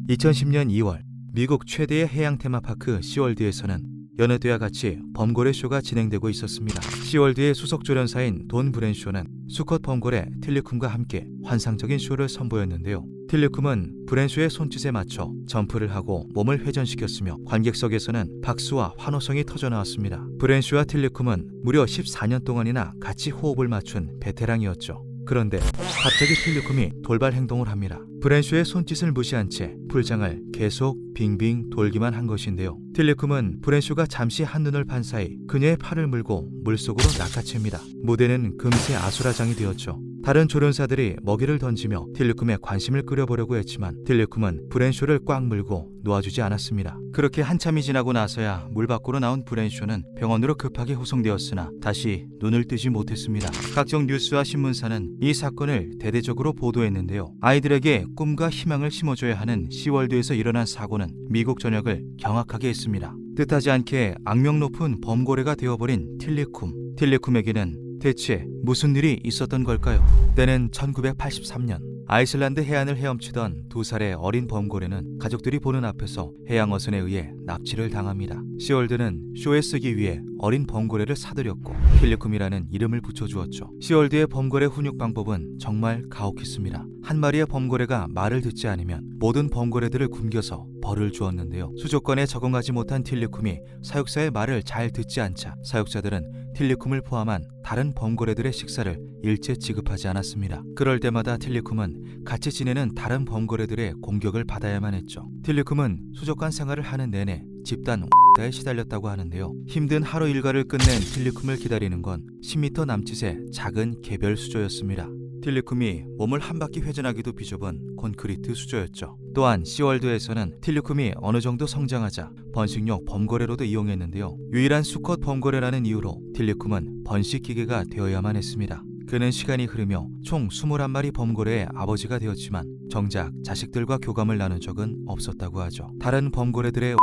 (2010년 2월) 미국 최대의 해양 테마파크 시월드에서는 여느 때와 같이 범고래 쇼가 진행되고 있었습니다. 시월드의 수석 조련사인 돈 브랜쇼는 수컷 범고래 틸리쿰과 함께 환상적인 쇼를 선보였는데요. 틸리쿰은 브랜쇼의 손짓에 맞춰 점프를 하고 몸을 회전시켰으며 관객석에서는 박수와 환호성이 터져나왔습니다. 브랜쇼와 틸리쿰은 무려 14년 동안이나 같이 호흡을 맞춘 베테랑이었죠. 그런데 갑자기 틸리쿰이 돌발 행동을 합니다. 브랜쇼의 손짓을 무시한 채 풀장을 계속 빙빙 돌기만 한 것인데요. 틸리쿰은 브랜쇼가 잠시 한눈을 판 사이 그녀의 팔을 물고 물속으로 낚아챕니다. 무대는 금세 아수라장이 되었죠. 다른 조련사들이 먹이를 던지며 틸리쿰의 관심을 끌어보려고 했지만 틸리쿰은 브랜쇼를 꽉 물고 놓아주지 않았습니다. 그렇게 한참이 지나고 나서야 물 밖으로 나온 브랜쇼는 병원으로 급하게 후송되었으나 다시 눈을 뜨지 못했습니다. 각종 뉴스와 신문사는 이 사건을 대대적으로 보도했는데요. 아이들에게 꿈과 희망을 심어줘야 하는 시월드에서 일어난 사고는 미국 전역을 경악하게 했습니다. 뜻하지 않게 악명 높은 범고래가 되어버린 틸리쿰. 틸리쿰에게는 대체 무슨 일이 있었던 걸까요? 때는 1983년 아이슬란드 해안을 헤엄치던 2살의 어린 범고래는 가족들이 보는 앞에서 해양어선에 의해 납치를 당합니다. 시월드는 쇼에 쓰기 위해 어린 범고래를 사들였고 틸리쿰이라는 이름을 붙여주었죠. 시월드의 범고래 훈육 방법은 정말 가혹했습니다. 한 마리의 범고래가 말을 듣지 않으면 모든 범고래들을 굶겨서 벌을 주었는데요. 수족관에 적응하지 못한 틸리쿰이 사육사의 말을 잘 듣지 않자 사육자들은 틸리쿰을 포함한 다른 범고래들의 식사를 일제 지급하지 않았습니다. 그럴 때마다 틸리쿰은 같이 지내는 다른 범고래들의 공격을 받아야만 했죠. 틸리쿰은 수족관 생활을 하는 내내 집단 에 시달렸다고 하는데요. 힘든 하루 일과를 끝낸 틸리쿰을 기다리는 건 10m 남짓의 작은 개별 수조였습니다. 틸리쿰이 몸을 한 바퀴 회전하기도 비좁은 콘크리트 수조였죠. 또한 시월드에서는 틸리쿰이 어느 정도 성장하자 번식용 범고래로도 이용했는데요. 유일한 수컷 범고래라는 이유로 틸리쿰은 번식 기계가 되어야만 했습니다. 그는 시간이 흐르며 총 21마리 범고래의 아버지가 되었지만 정작 자식들과 교감을 나눈 적은 없었다고 하죠. 다른 범고래들의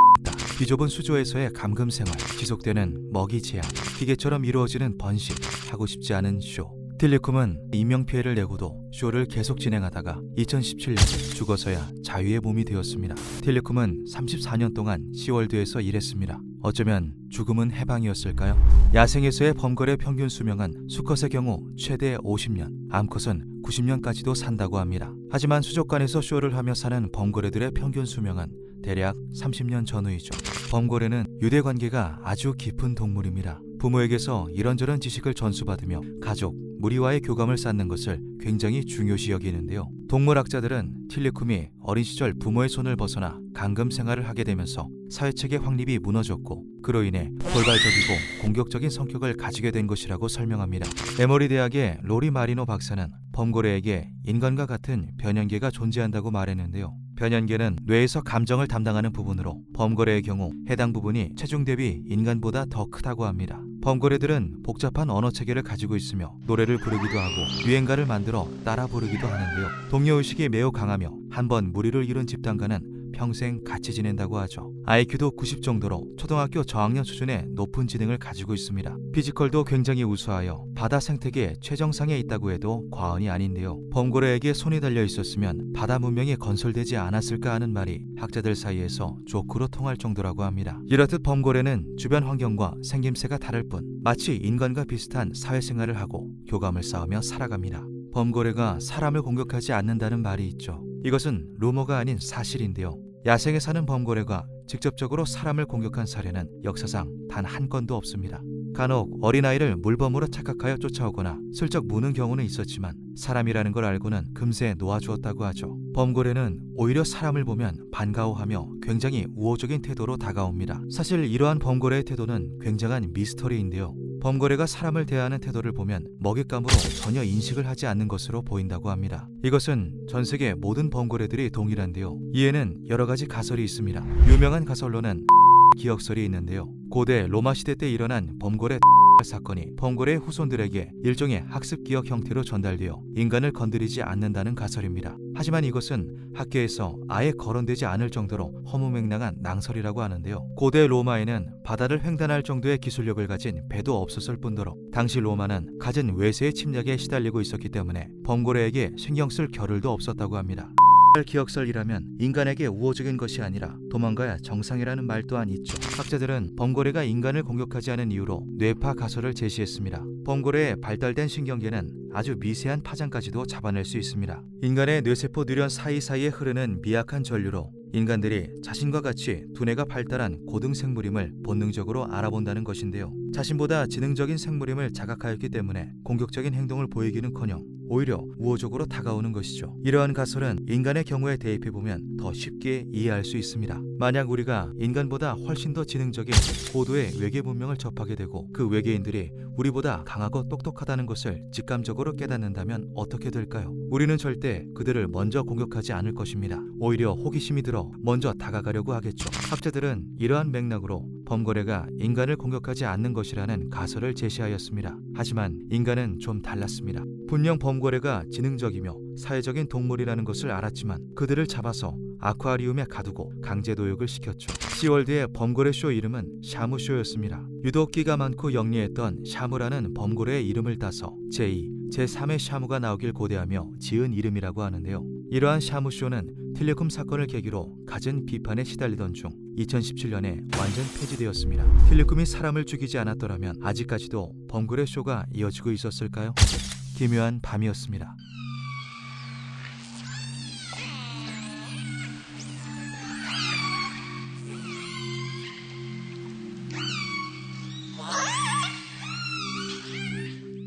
비좁은 수조에서의 감금 생활, 지속되는 먹이 제한, 기계처럼 이루어지는 번식, 하고 싶지 않은 쇼. 틸리쿰은 인명피해를 내고도 쇼를 계속 진행하다가 2017년 죽어서야 자유의 몸이 되었습니다. 틸리쿰은 34년 동안 시월드에서 일했습니다. 어쩌면 죽음은 해방이었을까요? 야생에서의 범고래 평균 수명은 수컷의 경우 최대 50년, 암컷은 90년까지도 산다고 합니다. 하지만 수족관에서 쇼를 하며 사는 범고래들의 평균 수명은 대략 30년 전후이죠. 범고래는 유대관계가 아주 깊은 동물입니다. 부모에게서 이런저런 지식을 전수받으며 가족, 무리와의 교감을 쌓는 것을 굉장히 중요시 여기는데요. 동물학자들은 틸리쿰이 어린 시절 부모의 손을 벗어나 감금 생활을 하게 되면서 사회체계 확립이 무너졌고 그로 인해 돌발적이고 공격적인 성격을 가지게 된 것이라고 설명합니다. 에머리 대학의 로리 마리노 박사는 범고래에게 인간과 같은 변연계가 존재한다고 말했는데요. 변연계는 뇌에서 감정을 담당하는 부분으로 범고래의 경우 해당 부분이 체중 대비 인간보다 더 크다고 합니다. 범고래들은 복잡한 언어 체계를 가지고 있으며 노래를 부르기도 하고 유행가를 만들어 따라 부르기도 하는데요. 동료의식이 매우 강하며 한번 무리를 이룬 집단과는 평생 같이 지낸다고 하죠. IQ도 90 정도로 초등학교 저학년 수준의 높은 지능을 가지고 있습니다. 피지컬도 굉장히 우수하여 바다 생태계 최정상에 있다고 해도 과언이 아닌데요. 범고래에게 손이 달려 있었으면 바다 문명이 건설되지 않았을까 하는 말이 학자들 사이에서 조크로 통할 정도라고 합니다. 이렇듯 범고래는 주변 환경과 생김새가 다를 뿐 마치 인간과 비슷한 사회생활을 하고 교감을 쌓으며 살아갑니다. 범고래가 사람을 공격하지 않는다는 말이 있죠. 이것은 루머가 아닌 사실인데요. 야생에 사는 범고래가 직접적으로 사람을 공격한 사례는 역사상 단 한 건도 없습니다. 간혹 어린아이를 물범으로 착각하여 쫓아오거나 슬쩍 무는 경우는 있었지만 사람이라는 걸 알고는 금세 놓아주었다고 하죠. 범고래는 오히려 사람을 보면 반가워하며 굉장히 우호적인 태도로 다가옵니다. 사실 이러한 범고래의 태도는 굉장한 미스터리인데요. 범고래가 사람을 대하는 태도를 보면 먹잇감으로 전혀 인식을 하지 않는 것으로 보인다고 합니다. 이것은 전 세계 모든 범고래들이 동일한데요. 이에는 여러 가지 가설이 있습니다. 유명한 가설로는 기억설이 있는데요. 고대 로마 시대 때 일어난 범고래 사건이 범고래의 후손들에게 일종의 학습 기억 형태로 전달되어 인간을 건드리지 않는다는 가설입니다. 하지만 이것은 학계에서 아예 거론되지 않을 정도로 허무맹랑한 낭설이라고 하는데요. 고대 로마에는 바다를 횡단할 정도의 기술력을 가진 배도 없었을 뿐더러 당시 로마는 갖은 외세의 침략에 시달리고 있었기 때문에 범고래에게 신경 쓸 겨를도 없었다고 합니다. 기억설이라면 인간에게 우호적인 것이 아니라 도망가야 정상이라는 말 또한 있죠. 학자들은 범고래가 인간을 공격하지 않은 이유로 뇌파 가설을 제시했습니다. 범고래의 발달된 신경계는 아주 미세한 파장까지도 잡아낼 수 있습니다. 인간의 뇌세포 뇌련 사이사이에 흐르는 미약한 전류로 인간들이 자신과 같이 두뇌가 발달한 고등 생물임을 본능적으로 알아본다는 것인데요. 자신보다 지능적인 생물임을 자각하였기 때문에 공격적인 행동을 보이기는커녕 오히려 우호적으로 다가오는 것이죠. 이러한 가설은 인간의 경우에 대입해보면 더 쉽게 이해할 수 있습니다. 만약 우리가 인간보다 훨씬 더 지능적인 고도의 외계 문명을 접하게 되고 그 외계인들이 우리보다 강하고 똑똑하다는 것을 직감적으로 깨닫는다면 어떻게 될까요? 우리는 절대 그들을 먼저 공격하지 않을 것입니다. 오히려 호기심이 들어 먼저 다가가려고 하겠죠. 학자들은 이러한 맥락으로 범고래가 인간을 공격하지 않는 것이라는 가설을 제시하였습니다. 하지만 인간은 좀 달랐습니다. 분명 범고래가 지능적이며 사회적인 동물이라는 것을 알았지만 그들을 잡아서 아쿠아리움에 가두고 강제 도육을 시켰죠. 시월드의 범고래 쇼 이름은 샤무쇼였습니다. 유독 끼가 많고 영리했던 샤무라는 범고래의 이름을 따서 제2, 제3의 샤무가 나오길 고대하며 지은 이름이라고 하는데요. 이러한 샤무쇼는 틸리쿰 사건을 계기로 갖은 비판에 시달리던 중 2017년에 완전 폐지되었습니다. 틸리쿰이 사람을 죽이지 않았더라면 아직까지도 범고래 쇼가 이어지고 있었을까요? 기묘한 밤이었습니다.